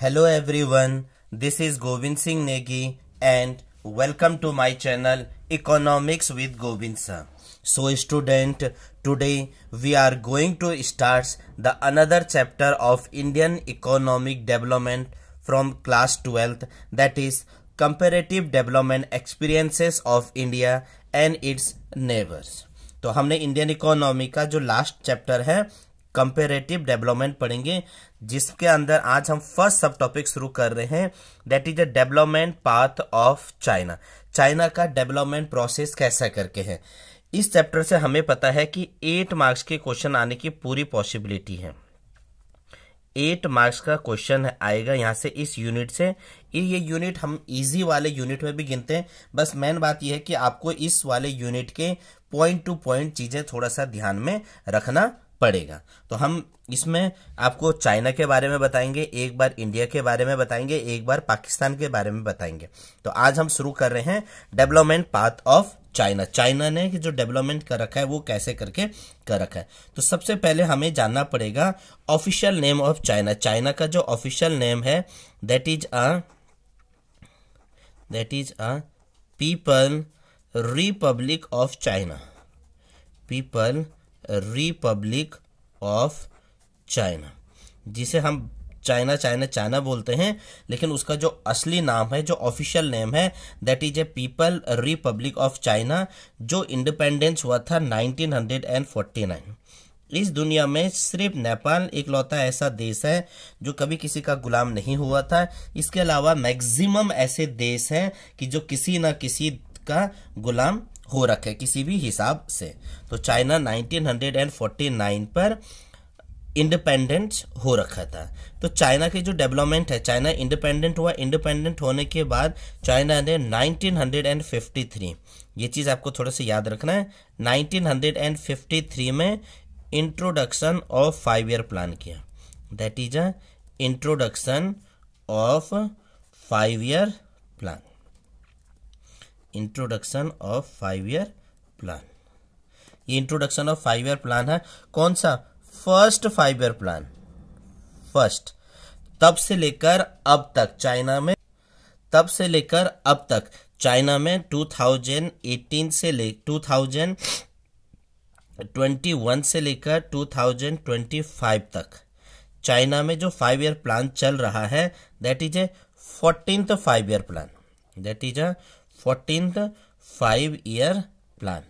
Hello everyone, this is Govind Singh Negi and welcome to my channel Economics with Govind Sir. So student, today we are going to start the another chapter of Indian economic development from class 12th, that is comparative development experiences of India and its neighbors. तो हमने Indian economy का जो last chapter है comparative development पढ़ेंगे, जिसके अंदर आज हम फर्स्ट सब टॉपिक शुरू कर रहे हैं, that is the development path of China. China का डेवलपमेंट प्रोसेस कैसा करके है। इस चैप्टर से हमें पता है कि 8 मार्क्स के क्वेश्चन आने की पूरी पॉसिबिलिटी है। 8 मार्क्स का क्वेश्चन आएगा यहाँ से, इस यूनिट से। ये यूनिट हम इजी वाले यूनिट में भी गिनते हैं, बस मेन बात यह है कि आपको इस वाले यूनिट के पॉइंट टू पॉइंट चीजें थोड़ा सा ध्यान में रखना पड़ेगा। तो हम इसमें आपको चाइना के बारे में बताएंगे, एक बार इंडिया के बारे में बताएंगे, एक बार पाकिस्तान के बारे में बताएंगे। तो आज हम शुरू कर रहे हैं development path of China. China ने जो डेवलपमेंट कर रखा है वो कैसे करके कर रखा है। तो सबसे पहले हमें जानना पड़ेगा official name of China. China का जो ऑफिशियल नेम है that is a people Republic of China. People Republic of China, जिसे हम चाइना बोलते हैं, लेकिन उसका जो असली नाम है, जो ऑफिशियल नेम है, that is A people Republic of China, जो इंडिपेंडेंस हुआ था 1949। इस दुनिया में सिर्फ नेपाल इकलौता ऐसा देश है जो कभी किसी का गुलाम नहीं हुआ था। इसके अलावा मैक्सिमम ऐसे देश हैं कि जो किसी ना किसी का गुलाम हो रखे किसी भी हिसाब से। तो चाइना 1949 पर इंडिपेंडेंट हो रखा था। तो चाइना की जो डेवलपमेंट है, चाइना इंडिपेंडेंट हुआ, इंडिपेंडेंट होने के बाद चाइना ने 1953, ये चीज आपको थोड़ा सा याद रखना है, 1953 में इंट्रोडक्शन ऑफ 5 ईयर प्लान किया। That is a introduction of 5 year plan. Introduction of 5 year plan, ये इंट्रोडक्शन ऑफ 5 ईयर प्लान है। कौन सा? First 5 year plan. फर्स्ट, तब से लेकर अब तक चाइना में 2018 से 2021 से लेकर 2025 तक चाइना में जो 5 ईयर प्लान चल रहा है, that is A 14th 5 year plan. That is a 14th 5 year plan.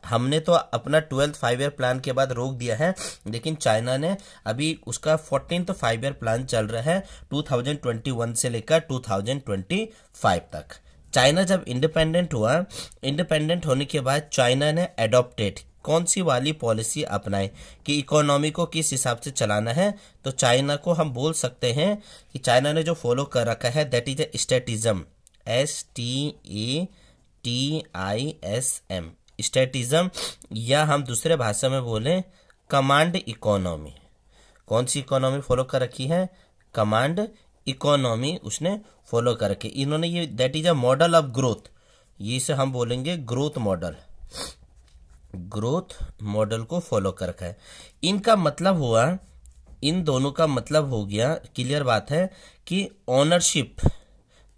हमने तो अपना 12th 5 ईयर प्लान के बाद रोक दिया है, लेकिन चाइना ने अभी उसका 14th 5 ईयर प्लान चल रहा है 2021 से लेकर 2025 तक। चाइना जब इंडिपेंडेंट हुआ, इंडिपेंडेंट होने के बाद चाइना ने एडॉप्टेड कौन सी वाली पॉलिसी अपनाई कि इकोनॉमी को किस हिसाब से चलाना है। तो चाइना को हम बोल सकते हैं कि चाइना ने जो फॉलो कर रखा है दैट इज ए स्टैटिज्म। STATISM, स्टैटिज्म, या हम दूसरे भाषा में बोले कमांड इकोनॉमी। कौन सी इकोनॉमी फॉलो कर रखी है? कमांड इकोनॉमी उसने फॉलो कर रखी। इन्होंने ये that is a model of growth, ये से हम बोलेंगे ग्रोथ मॉडल। ग्रोथ मॉडल को फॉलो कर रखा है। इनका मतलब हुआ, इन दोनों का मतलब हो गया, क्लियर बात है कि ओनरशिप,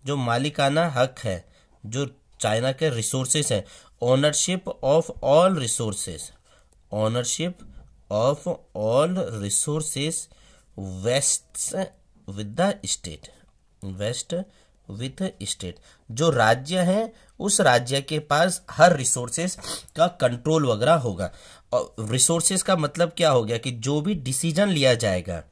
जो मालिकाना हक है, जो चाइना के रिसोर्सेस है, ownership of all resources, ownership of all resources vest with the state, vest with state. जो राज्य है उस राज्य के पास हर रिसोर्सेस का कंट्रोल वगैरह होगा। और रिसोर्सेस का मतलब क्या हो गया कि जो भी डिसीजन लिया जाएगा,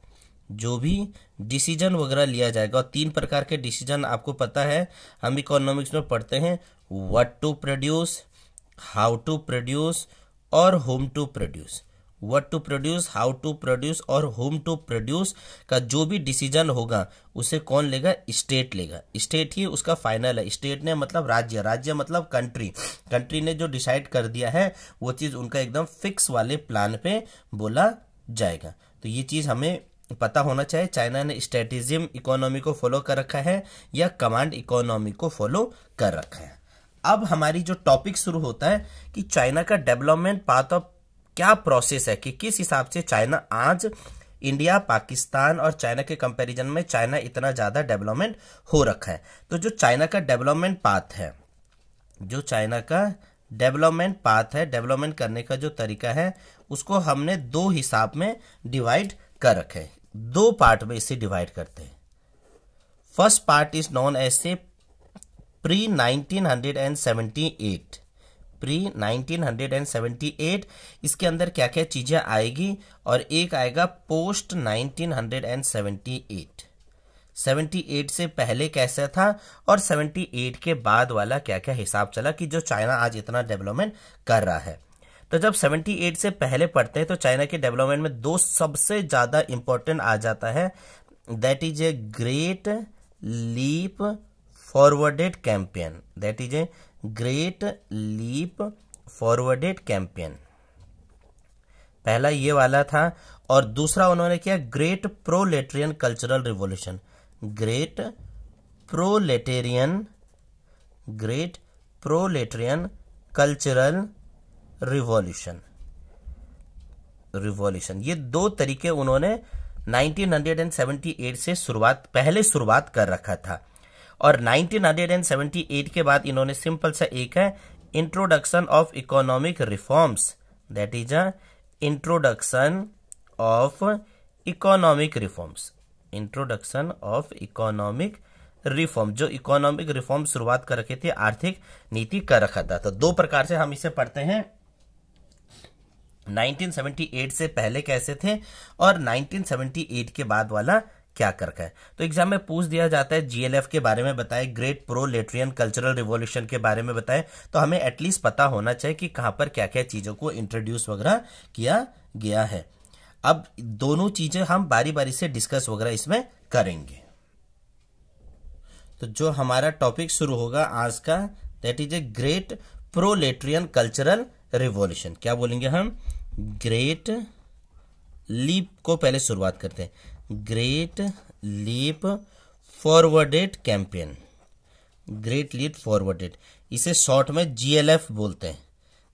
जो भी डिसीजन वगैरह लिया जाएगा, और 3 प्रकार के डिसीजन आपको पता है, हम इकोनॉमिक्स में पढ़ते हैं, what to produce, how to produce और whom to produce. What to produce, how to produce और होम टू प्रोड्यूस का जो भी डिसीजन होगा उसे कौन लेगा? स्टेट लेगा। स्टेट ही उसका फाइनल है। स्टेट ने मतलब राज्य, राज्य मतलब कंट्री। कंट्री ने जो डिसाइड कर दिया है वो चीज उनका एकदम फिक्स वाले प्लान पे बोला जाएगा। तो ये चीज हमें पता होना चाहिए। चाइना ने स्ट्रेटिज्म इकोनॉमी को फॉलो कर रखा है या कमांड इकोनॉमी को फॉलो कर रखा है। अब हमारी जो टॉपिक शुरू होता है कि चाइना का डेवलपमेंट पाथ ऑफ क्या प्रोसेस है, कि किस हिसाब से चाइना आज इंडिया, पाकिस्तान और चाइना के कंपैरिजन में चाइना इतना ज़्यादा डेवलपमेंट हो रखा है। तो जो चाइना का डेवलपमेंट पाथ है, जो चाइना का डेवलपमेंट पाथ है, डेवलपमेंट करने का जो तरीका है, उसको हमने दो हिसाब में डिवाइड कर रखे हैं, दो पार्ट में इसे डिवाइड करते हैं। First part is known as से प्री 1978, प्री 1978। इसके अंदर क्या क्या चीजें आएगी, और एक आएगा पोस्ट 1978। 78 से पहले कैसा था और 78 के बाद वाला क्या क्या हिसाब चला कि जो चाइना आज इतना डेवलपमेंट कर रहा है। तो जब 78 से पहले पढ़ते हैं तो चाइना के डेवलपमेंट में दो सबसे ज्यादा इंपॉर्टेंट आ जाता है, that is a great leap forwarded campaign, that is a great leap forwarded campaign. पहला ये वाला था, और दूसरा उन्होंने किया great proletarian cultural revolution, great proletarian cultural revolution. ये दो तरीके उन्होंने 1978 से पहले शुरुआत कर रखा था। और 1978 के बाद इन्होंने सिंपल सा एक है introduction of economic reforms, that is a introduction of economic reforms, introduction of economic reform. जो इकोनॉमिक रिफॉर्म शुरुआत कर रखे थे, आर्थिक नीति कर रखा था। तो दो प्रकार से हम इसे पढ़ते हैं, 1978 से पहले कैसे थे और 1978 के बाद वाला क्या कर रखा है। तो एग्जाम में पूछ दिया जाता है जीएलएफ के बारे में बताए, ग्रेट प्रोलेटेरियन कल्चरल रिवॉल्यूशन के बारे में बताए, तो हमें एटलीस्ट पता होना चाहिए कि कहां पर क्या क्या चीजों को इंट्रोड्यूस वगैरह किया गया है। अब दोनों चीजें हम बारी बारी से डिस्कस वगैरह इसमें करेंगे। तो जो हमारा टॉपिक शुरू होगा आज का, that is a great proletarian cultural revolution. क्या बोलेंगे हम, ग्रेट लीप को पहले शुरुआत करते हैं, great leap forwarded campaign, great leap forwarded, इसे शॉर्ट में जीएलएफ बोलते हैं,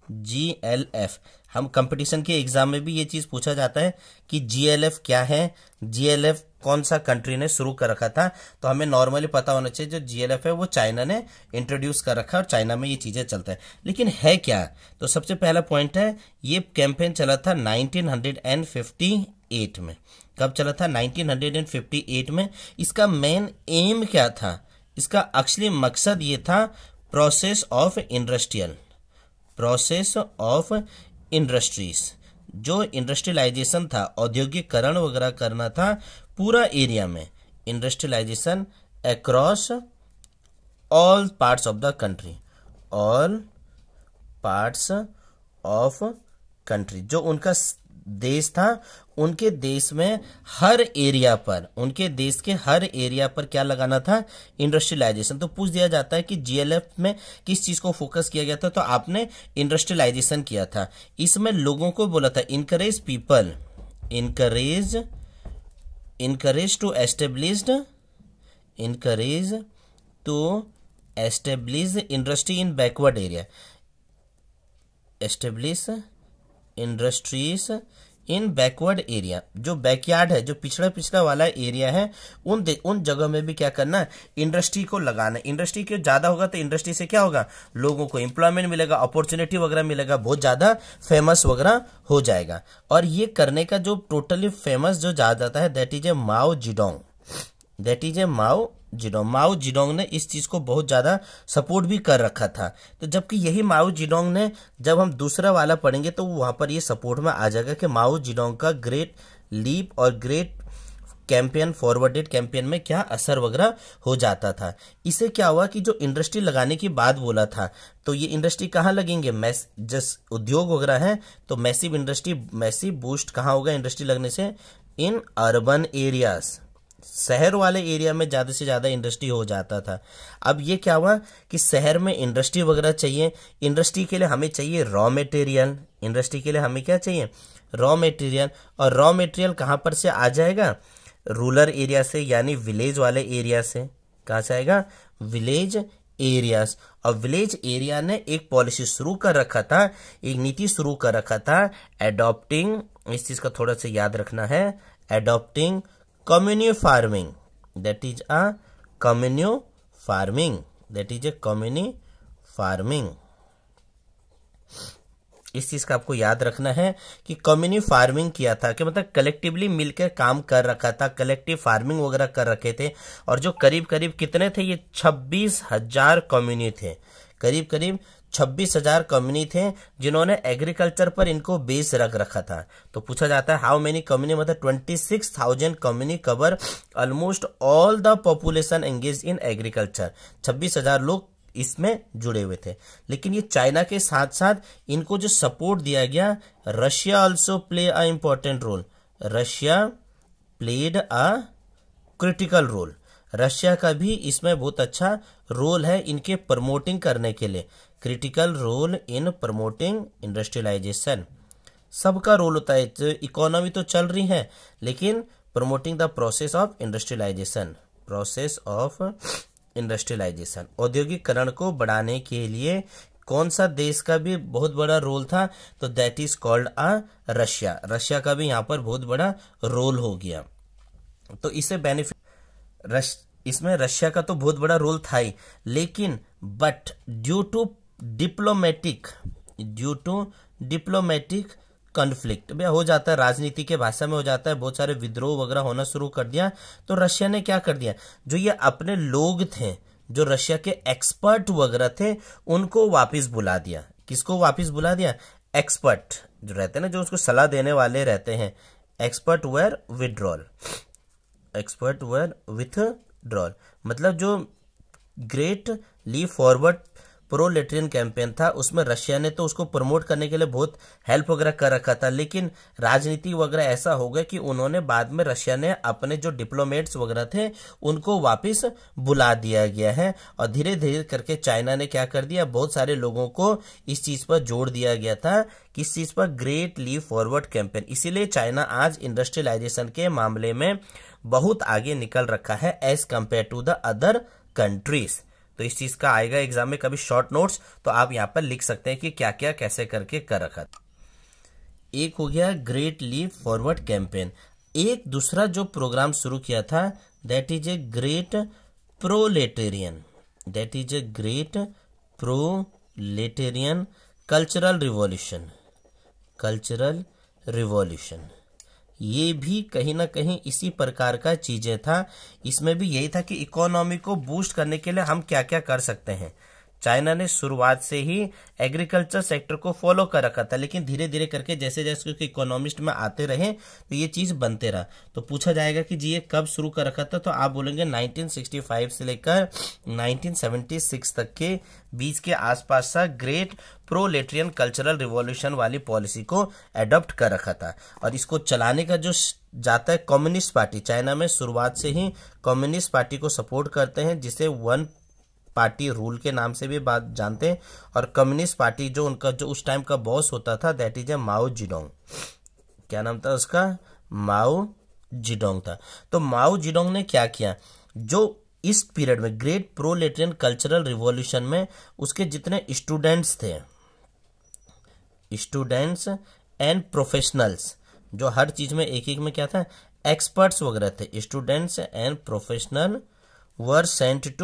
जीएलएफ। हम कंपटीशन के एग्जाम में भी ये चीज पूछा जाता है कि जीएलएफ क्या है, जीएलएफ कौन सा कंट्री ने शुरू कर रखा था। तो हमें नॉर्मली पता होना चाहिए जो जीएलएफ है वो चाइना ने इंट्रोड्यूस कर रखा है और चाइना में ये चीजें चलता है। लेकिन है क्या, तो सबसे पहला पॉइंट है ये कैंपेन चला था 1958 में। कब चला था, 1958 में। इसका मेन एम क्या था, इसका एक्चुअली मकसद ये था प्रोसेस ऑफ इंडस्ट्रीज, जो इंडस्ट्रियलाइजेशन था, औद्योगिकरण वगैरह करना था पूरा एरिया में, industrialisation across all parts of the country, all parts of country. जो उनका देश था, उनके देश में हर एरिया पर, उनके देश के हर एरिया पर क्या लगाना था, इंडस्ट्रियलाइजेशन। तो पूछ दिया जाता है कि जीएलएफ में किस चीज को फोकस किया गया था, तो आपने इंडस्ट्रियलाइजेशन किया था। इसमें लोगों को बोला था encourage people, encourage to establish industry in backward area, establish industries in backward area. जो बैकयार्ड है, जो पिछड़ा वाला एरिया है, उन जगह में भी क्या करना, इंडस्ट्री को लगाना। इंडस्ट्री के ज्यादा होगा तो इंडस्ट्री से क्या होगा, लोगों को एम्प्लॉयमेंट मिलेगा, अपॉर्चुनिटी वगैरह मिलेगा, बहुत ज्यादा फेमस वगैरह हो जाएगा। और ये करने का जो टोटली फेमस जो जा जाता है, that is a Mao Zedong, that is a Mao Zedong ने इस चीज को बहुत ज्यादा सपोर्ट भी कर रखा था। तो जबकि यही माओ जिडोंग ने, जब हम दूसरा वाला पढ़ेंगे तो वहां पर ये सपोर्ट में आ जाएगा कि माओ जिडोंग का ग्रेट लीप और ग्रेट कैंपेन, फॉरवर्डेड कैंपेन में क्या असर वगैरह हो जाता था। इसे क्या हुआ कि जो इंडस्ट्री लगाने की बात बोला था, तो ये इंडस्ट्री कहाँ लगेंगे, जिस उद्योग वगैरह है, तो मैसिव बूस्ट कहाँ होगा इंडस्ट्री लगने से, इन अर्बन एरियाज, शहर वाले एरिया में ज्यादा से ज्यादा इंडस्ट्री हो जाता था। अब ये क्या हुआ कि शहर में इंडस्ट्री वगैरह चाहिए, इंडस्ट्री के लिए हमें चाहिए रॉ मटेरियल, इंडस्ट्री के लिए हमें क्या चाहिए, रॉ मटेरियल। और रॉ मटेरियल कहां पर से आ जाएगा, रूरल एरिया से, यानी विलेज वाले एरिया से। कहां से आएगा, विलेज एरियाज। और विलेज एरिया ने एक पॉलिसी शुरू कर रखा था, एक नीति शुरू कर रखा था, एडॉप्टिंग, इस चीज का थोड़ा सा याद रखना है, adopting communal farming. That is a communal farming. That is a communal farming. इस चीज का आपको याद रखना है कि कम्युनिटी फार्मिंग किया था कि मतलब कलेक्टिवली मिलकर काम कर रखा था, कलेक्टिव फार्मिंग वगैरह कर रखे थे। और जो करीब करीब कितने थे, ये 26,000 कम्युनिटी थे, करीब करीब 26,000 कम्युनिटी थे जिन्होंने एग्रीकल्चर पर इनको बेस रख रखा था। तो पूछा जाता है हाउ मेनी कम्युनिटी, मतलब 26,000 community cover almost all the population engage in agriculture. 26,000 लोग इसमें जुड़े हुए थे। लेकिन ये चाइना के साथ साथ इनको जो सपोर्ट दिया गया, Russia also play a important role. Russia played a critical role. Russia का भी इसमें बहुत अच्छा रोल है इनके प्रमोटिंग करने के लिए। Critical role in promoting industrialisation. सबका रोल होता है, इकोनॉमी तो चल रही है लेकिन promoting the process of industrialisation, process of industrialisation. औद्योगिकरण को बढ़ाने के लिए कौन सा देश का भी बहुत बड़ा रोल था, तो that is called a Russia. Russia का भी यहाँ पर बहुत बड़ा रोल हो गया। तो इससे बेनिफिट, इसमें रशिया का तो बहुत बड़ा रोल था ही, लेकिन but due to diplomatic conflict भी हो जाता है, राजनीति के भाषा में हो जाता है, बहुत सारे विद्रोह वगैरह होना शुरू कर दिया। तो रशिया ने क्या कर दिया, जो ये अपने लोग थे, जो रशिया के एक्सपर्ट वगैरह थे, उनको वापस बुला दिया। किसको वापस बुला दिया, एक्सपर्ट जो रहते हैं ना, जो उसको सलाह देने वाले रहते हैं, expert were withdrawal, expert were withdrawal. मतलब जो great leap forward proletarian campaign था, उसमें रशिया ने तो उसको प्रमोट करने के लिए बहुत हेल्प वगैरह कर रखा था, लेकिन राजनीति वगैरह ऐसा हो गया कि उन्होंने बाद में, रशिया ने अपने जो डिप्लोमेट्स वगैरह थे उनको वापस बुला दिया गया है। और धीरे धीरे करके चाइना ने क्या कर दिया, बहुत सारे लोगों को इस चीज पर जोड़ दिया गया था, किस चीज पर, ग्रेट लीप फॉरवर्ड कैंपेन। इसीलिए चाइना आज इंडस्ट्रियलाइजेशन के मामले में बहुत आगे निकल रखा है as compared to the other countries. तो इस चीज का आएगा एग्जाम में कभी शॉर्ट नोट्स, तो आप यहां पर लिख सकते हैं कि क्या क्या कैसे करके कर रखा था। एक हो गया ग्रेट लीप फॉरवर्ड कैंपेन। एक दूसरा जो प्रोग्राम शुरू किया था, that is a great proletarian, that is a great proletarian cultural revolution, cultural revolution. ये भी कहीं ना कहीं इसी प्रकार का चीजें था। इसमें भी यही था कि इकोनॉमी को बूस्ट करने के लिए हम क्या क्या कर सकते हैं। चाइना ने शुरुआत से ही एग्रीकल्चर सेक्टर को फॉलो कर रखा था, लेकिन धीरे धीरे करके जैसे जैसे इकोनॉमिस्ट में आते रहे तो ये चीज बनते रहा। तो पूछा जाएगा कि जी ये कब शुरू कर रखा था, तो आप बोलेंगे 1965 से लेकर 1976 तक के बीच के आसपास सा ग्रेट प्रोलेटेरियन कल्चरल रिवॉल्यूशन वाली पॉलिसी को एडॉप्ट कर रखा था। और इसको चलाने का जो जाता है कम्युनिस्ट पार्टी, चाइना में शुरुआत से ही कम्युनिस्ट पार्टी को सपोर्ट करते हैं, जिसे वन पार्टी रूल के नाम से भी बात जानते हैं। और कम्युनिस्ट पार्टी जो उनका जो उस टाइम का बॉस होता था, दैट इज ए माओ जिडोंग। क्या नाम था उसका, माओ जिडोंग था। तो माओ जिडोंग ने क्या किया, जो इस पीरियड में ग्रेट प्रोलेटेरियन कल्चरल रिवॉल्यूशन में उसके जितने स्टूडेंट्स थे, स्टूडेंट्स एंड प्रोफेशनल्स, जो हर चीज में एक एक में क्या था, एक्सपर्ट्स वगैरह थे, students and professional were sent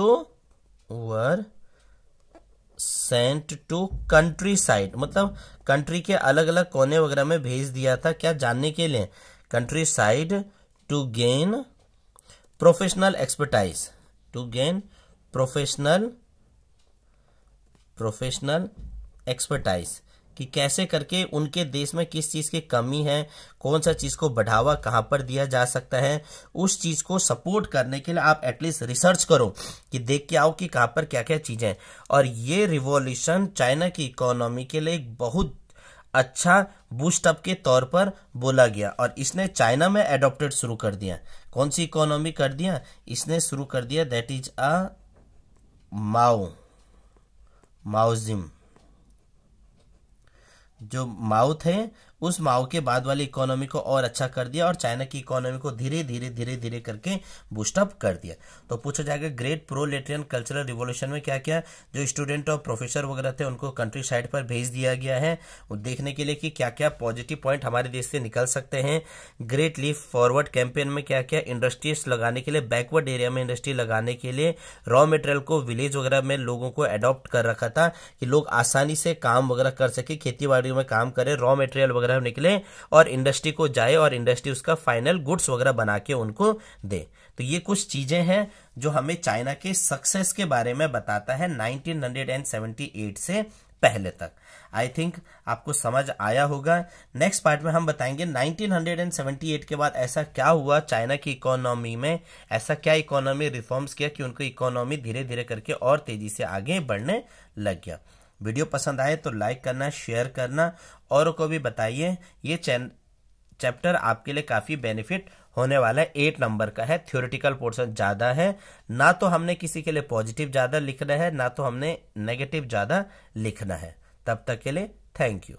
to country side, मतलब कंट्री के अलग अलग कोने वगैरह में भेज दिया था, क्या जानने के लिए, country side to gain professional expertise, to gain professional expertise, कि कैसे करके उनके देश में किस चीज की कमी है, कौन सा चीज को बढ़ावा कहां पर दिया जा सकता है, उस चीज को सपोर्ट करने के लिए आप एटलीस्ट रिसर्च करो, कि देख के आओ कि कहां पर क्या क्या चीजें हैं। और ये रिवॉल्यूशन चाइना की इकोनॉमी के लिए एक बहुत अच्छा बूस्टअप के तौर पर बोला गया, और इसने चाइना में एडॉप्टेड शुरू कर दिया। कौन सी इकोनॉमी कर दिया, इसने शुरू कर दिया, दैट इज अ माओजिम। जो माओ थे उस माओ के बाद वाली इकोनॉमी को और अच्छा कर दिया और चाइना की इकोनॉमी को धीरे धीरे करके बूस्टअप कर दिया। तो पूछा जाएगा ग्रेट प्रोलेटेरियन कल्चरल रिवॉल्यूशन में क्या क्या जो स्टूडेंट और प्रोफेसर वगैरह थे उनको कंट्री साइड पर भेज दिया गया है वो देखने के लिए कि क्या क्या पॉजिटिव पॉइंट हमारे देश से निकल सकते हैं। ग्रेट लीप फॉरवर्ड कैंपेन में क्या क्या इंडस्ट्रीज लगाने के लिए, बैकवर्ड एरिया में इंडस्ट्री लगाने के लिए रॉ मटेरियल को विलेज वगैरह में लोगों को अडॉप्ट कर रखा था कि लोग आसानी से काम वगैरह कर सके, खेती बाड़ी में काम करे, रॉ मटेरियल वगैरह निकले और इंडस्ट्री को जाए और इंडस्ट्री उसका फाइनल गुड्स वगैरह बना के उनको दे। तो ये कुछ चीजें हैं जो हमें चाइना के सक्सेस के बारे में बताता है 1978 से पहले तक। आई थिंक आपको समझ आया होगा। नेक्स्ट पार्ट में हम बताएंगे 1978 के बाद ऐसा क्या हुआ चाइना की इकोनॉमी में, ऐसा क्या इकोनॉमी रिफॉर्म्स किया कि उनको इकोनॉमी धीरे धीरे करके और तेजी से आगे बढ़ने लग गया। वीडियो पसंद आए तो लाइक करना, शेयर करना, औरों को भी बताइए। ये चैप्टर आपके लिए काफी बेनिफिट होने वाला है। 8 नंबर का है, थ्योरेटिकल पोर्शन ज्यादा है, ना तो हमने किसी के लिए पॉजिटिव ज्यादा लिखना है ना तो हमने नेगेटिव ज्यादा लिखना है। तब तक के लिए थैंक यू।